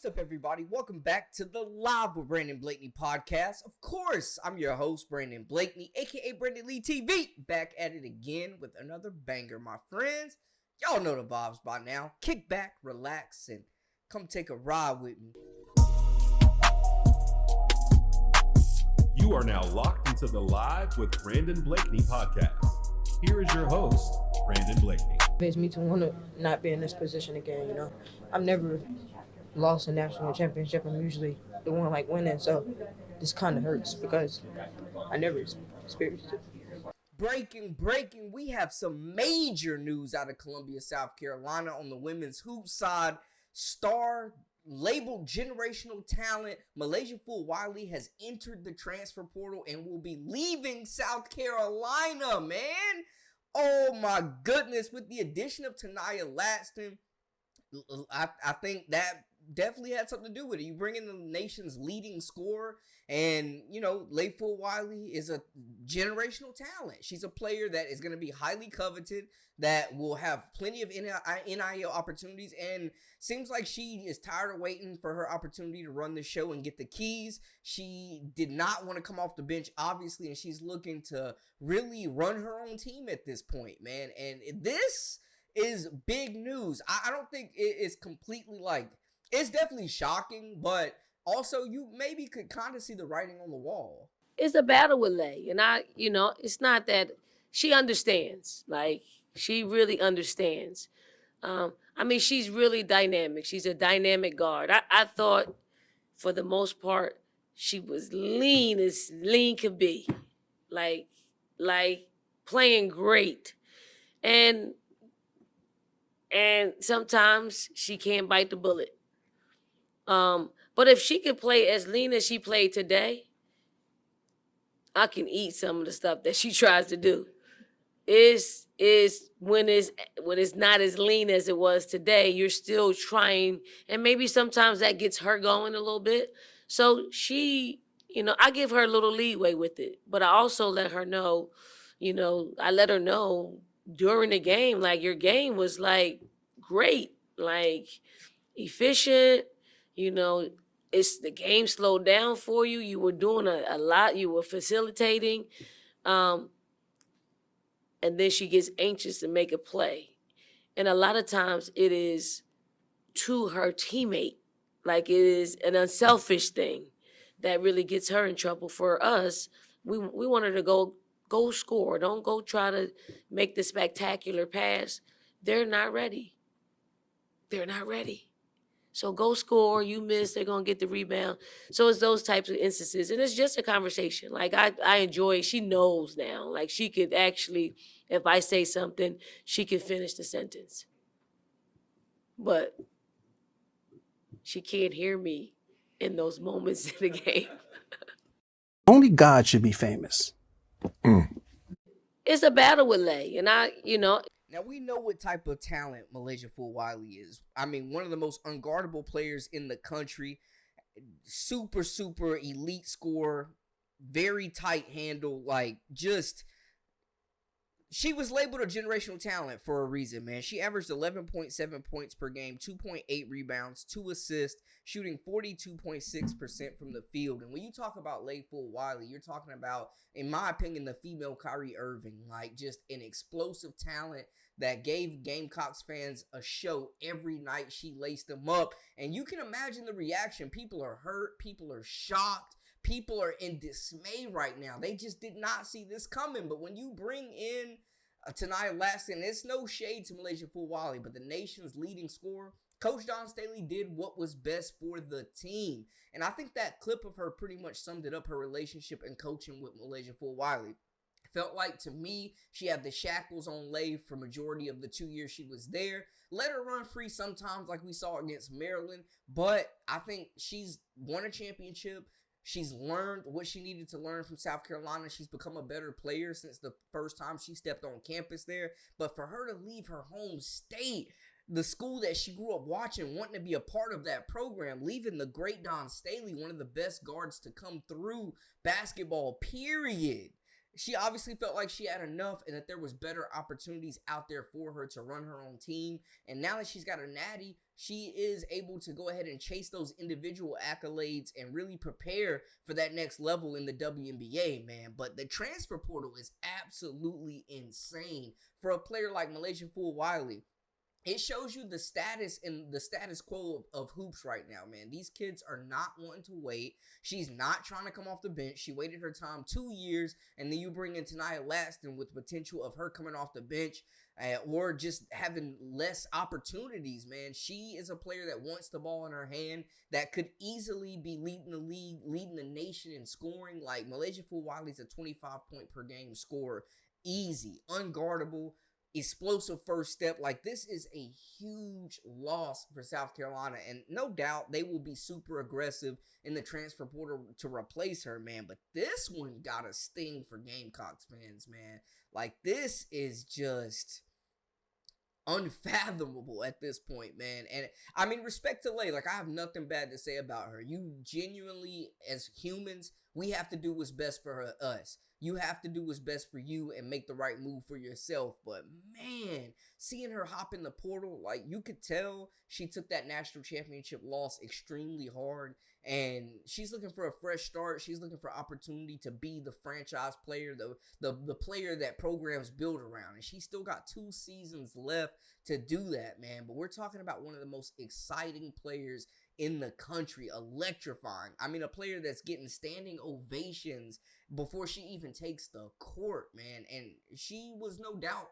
What's up, everybody? Welcome back to the Live with Brandon Blakeney podcast. Of course, I'm your host, Brandon Blakeney, aka Brandon Lee TV, back at it again with another banger, my friends. Y'all know the vibes by now. Kick back, relax, and come take a ride with me. You are now locked into the Live with Brandon Blakeney podcast. Here is your host, Brandon Blakeney. Makes me to want to not be in this position again, you know. I've never lost a national championship. I'm usually the one like winning, so this kind of hurts because I never experienced it. Breaking, we have some major news out of Columbia, South Carolina on the women's hoop side. Star labeled generational talent Malaysia Fulwiley has entered the transfer portal and will be leaving South Carolina, man. Oh my goodness, with the addition of Taniyah Laston, I think that definitely had something to do with it. You bring in the nation's leading scorer, and, you know, Leigh Fulwiley is a generational talent. She's a player that is going to be highly coveted, that will have plenty of NIL opportunities, and seems like she is tired of waiting for her opportunity to run the show and get the keys. She did not want to come off the bench, obviously, and she's looking to really run her own team at this point, man. And this is big news. I don't think it is completely like, it's definitely shocking, but also you maybe could kind of see the writing on the wall. It's a battle with Leigh, and it's not that she understands. Like, she really understands. She's really dynamic. She's a dynamic guard. I thought, for the most part, she was lean as lean could be, like playing great, and sometimes she can't bite the bullet. But if she could play as lean as she played today, I can eat some of the stuff that she tries to do. Is when it's not as lean as it was today, you're still trying, and maybe sometimes that gets her going a little bit. So she, I give her a little leeway with it, but I also let her know, I let her know during the game, like, your game was like great, like efficient, it's the game slowed down for you. You were doing a lot. You were facilitating. And then she gets anxious to make a play. And a lot of times it is to her teammate. Like, it is an unselfish thing that really gets her in trouble. For us, we want her to go score. Don't go try to make the spectacular pass. They're not ready. So go score, you miss, they're going to get the rebound. So it's those types of instances. And it's just a conversation. Like, I enjoy it. She knows now. Like, she could actually, if I say something, she could finish the sentence. But she can't hear me in those moments in the game. Only God should be famous. It's a battle with Leigh. And Now, we know what type of talent Malaysia Fulwiley is. I mean, one of the most unguardable players in the country. Super elite scorer. Very tight handle. Like, just, she was labeled a generational talent for a reason, man. She averaged 11.7 points per game, 2.8 rebounds, 2 assists, shooting 42.6% from the field. And when you talk about Leigh Fulwiley, you're talking about, in my opinion, the female Kyrie Irving. Like, just an explosive talent that gave Gamecocks fans a show every night. She laced them up. And you can imagine the reaction. People are hurt. People are shocked. People are in dismay right now. They just did not see this coming. But when you bring in Taniyah Laston, it's no shade to Malaysia Fulwiley, but the nation's leading scorer, Coach Don Staley did what was best for the team. And I think that clip of her pretty much summed it up, her relationship and coaching with Malaysia Fulwiley. Felt like, to me, she had the shackles on Leigh for majority of the 2 years she was there. Let her run free sometimes, like we saw against Maryland. But I think she's won a championship. She's learned what she needed to learn from South Carolina. She's become a better player since the first time she stepped on campus there. But for her to leave her home state, the school that she grew up watching, wanting to be a part of that program, leaving the great Don Staley, one of the best guards to come through basketball, period. She obviously felt like she had enough and that there was better opportunities out there for her to run her own team. And now that she's got a natty, she is able to go ahead and chase those individual accolades and really prepare for that next level in the WNBA, man. But the transfer portal is absolutely insane for a player like Malaysia Fulwiley. It shows you the status and the status quo of hoops right now, man. These kids are not wanting to wait. She's not trying to come off the bench. She waited her time 2 years, and then you bring in Taniyah Laston with potential of her coming off the bench or just having less opportunities, man. She is a player that wants the ball in her hand, that could easily be leading the league, leading the nation in scoring. Like, Malaysia Fulwiley's a 25-point-per-game scorer. Easy, unguardable, explosive first step. Like, this is a huge loss for South Carolina, and no doubt they will be super aggressive in the transfer portal to replace her, man. But this one got a sting for Gamecocks fans, man. Like, this is just unfathomable at this point, man. And I mean, respect to Lay. Like, I have nothing bad to say about her. You genuinely, as humans, we have to do what's best for us. You have to do what's best for you and make the right move for yourself. But man, seeing her hop in the portal, like, you could tell she took that national championship loss extremely hard, and she's looking for a fresh start. She's looking for opportunity to be the franchise player, the player that programs build around. And she's still got 2 seasons left to do that, man. But we're talking about one of the most exciting players in the country, electrifying. I mean, a player that's getting standing ovations before she even takes the court, man. And she was no doubt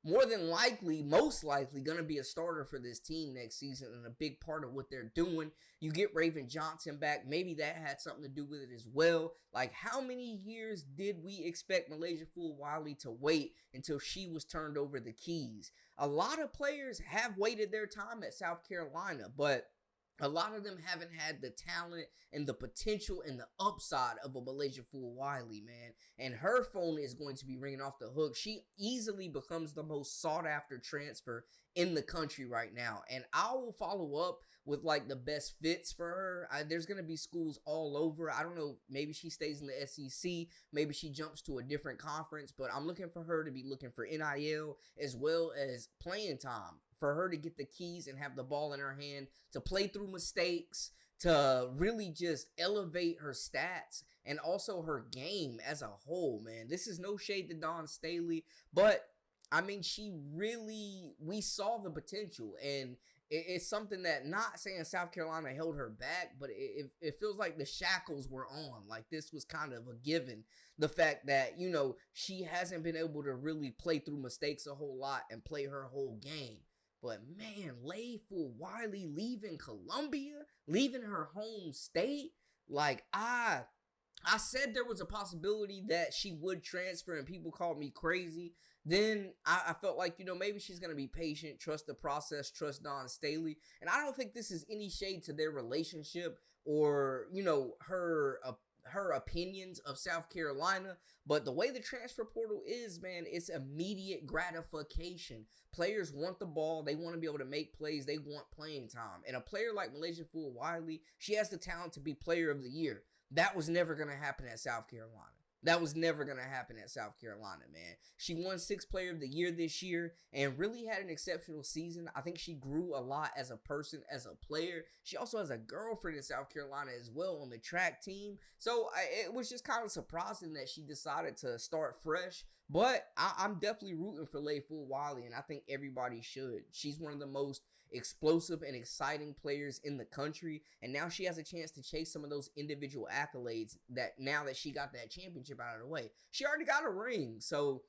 more than likely, most likely, going to be a starter for this team next season and a big part of what they're doing. You get Raven Johnson back. Maybe that had something to do with it as well. Like, how many years did we expect Malaysia Fulwiley to wait until she was turned over the keys? A lot of players have waited their time at South Carolina, but a lot of them haven't had the talent and the potential and the upside of a Malaysia Fulwiley, man. And her phone is going to be ringing off the hook. She easily becomes the most sought after transfer in the country right now. And I will follow up with, like, the best fits for her. There's going to be schools all over. I don't know. Maybe she stays in the SEC. Maybe she jumps to a different conference. But I'm looking for her to be looking for NIL as well as playing time, for her to get the keys and have the ball in her hand, to play through mistakes, to really just elevate her stats and also her game as a whole, man. This is no shade to Dawn Staley, but I mean, we saw the potential, and it's something that, not saying South Carolina held her back, but it feels like the shackles were on. Like, this was kind of a given. The fact that, you know, she hasn't been able to really play through mistakes a whole lot and play her whole game. But man, Lay Fulwiley leaving Columbia, leaving her home state, like, I said there was a possibility that she would transfer, and people called me crazy. Then I felt like, you know, maybe she's going to be patient, trust the process, trust Dawn Staley. And I don't think this is any shade to their relationship or, you know, her opinions of South Carolina. But the way the transfer portal is, man, it's immediate gratification. Players want the ball. They want to be able to make plays. They want playing time. And a player like Malaysia Fulwiley, she has the talent to be player of the year. That was never going to happen at South Carolina. That was never going to happen at South Carolina, man. She won 6th Player of the Year this year and really had an exceptional season. I think she grew a lot as a person, as a player. She also has a girlfriend in South Carolina as well on the track team. So it was just kind of surprising that she decided to start fresh. But I'm definitely rooting for Lay Fulwiley, and I think everybody should. She's one of the most explosive and exciting players in the country, and now she has a chance to chase some of those individual accolades that, now that she got that championship out of the way. She already got a ring, so,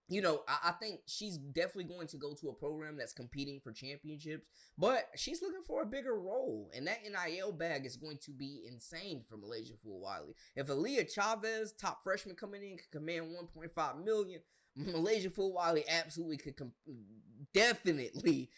you know, I think she's definitely going to go to a program that's competing for championships, but she's looking for a bigger role, and that NIL bag is going to be insane for Malaysia Fulwiley. If Aaliyah Chavez, top freshman coming in, could command $1.5 million, Malaysia Fulwiley absolutely could definitely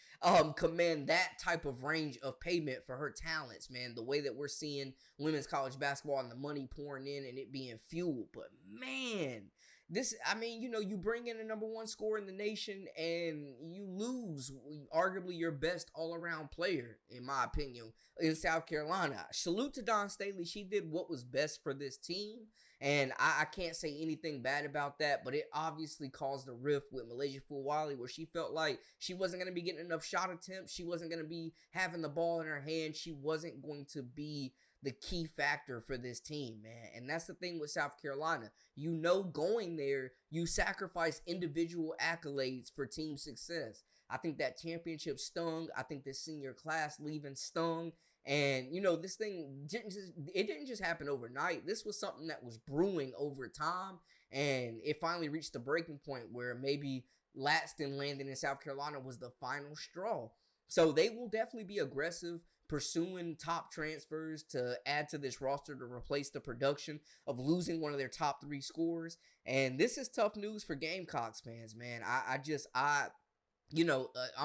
command that type of range of payment for her talents, man. The way that we're seeing women's college basketball and the money pouring in and it being fueled. But man, this, I mean, you know, you bring in a number 1 scorer in the nation and you lose arguably your best all-around player, in my opinion, in South Carolina. Salute to Dawn Staley. She did what was best for this team. And I can't say anything bad about that, but it obviously caused a rift with Malaysia Fulwiley where she felt like she wasn't going to be getting enough shot attempts. She wasn't going to be having the ball in her hand. She wasn't going to be the key factor for this team, man. And that's the thing with South Carolina. You know, going there, you sacrifice individual accolades for team success. I think that championship stung. I think this senior class leaving stung. And, you know, this thing didn't just happen overnight. This was something that was brewing over time. And it finally reached the breaking point where maybe Laston landing in South Carolina was the final straw. So they will definitely be aggressive, pursuing top transfers to add to this roster to replace the production of losing one of their top 3 scorers. And this is tough news for Gamecocks fans, man. I'm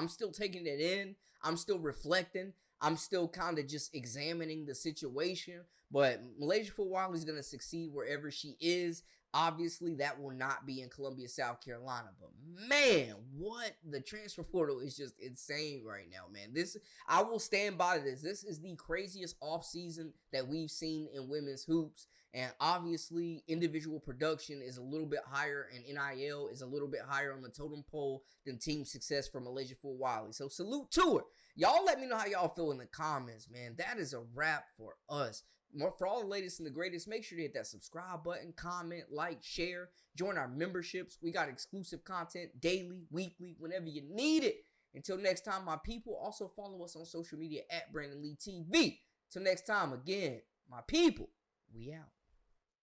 still taking it in. I'm still reflecting. I'm still kind of just examining the situation. But Malaysia Fulwiley is going to succeed wherever she is. Obviously, that will not be in Columbia, South Carolina. But man, what the transfer portal is just insane right now, man. I will stand by this. This is the craziest offseason that we've seen in women's hoops. And obviously, individual production is a little bit higher, and NIL is a little bit higher on the totem pole than team success for Malaysia Fulwiley. So salute to her. Y'all let me know how y'all feel in the comments, man. That is a wrap for us. For all the latest and the greatest, make sure to hit that subscribe button, comment, like, share, join our memberships. We got exclusive content daily, weekly, whenever you need it. Until next time, my people, also follow us on social media at Brandon Lee TV. Till next time, again, my people, we out.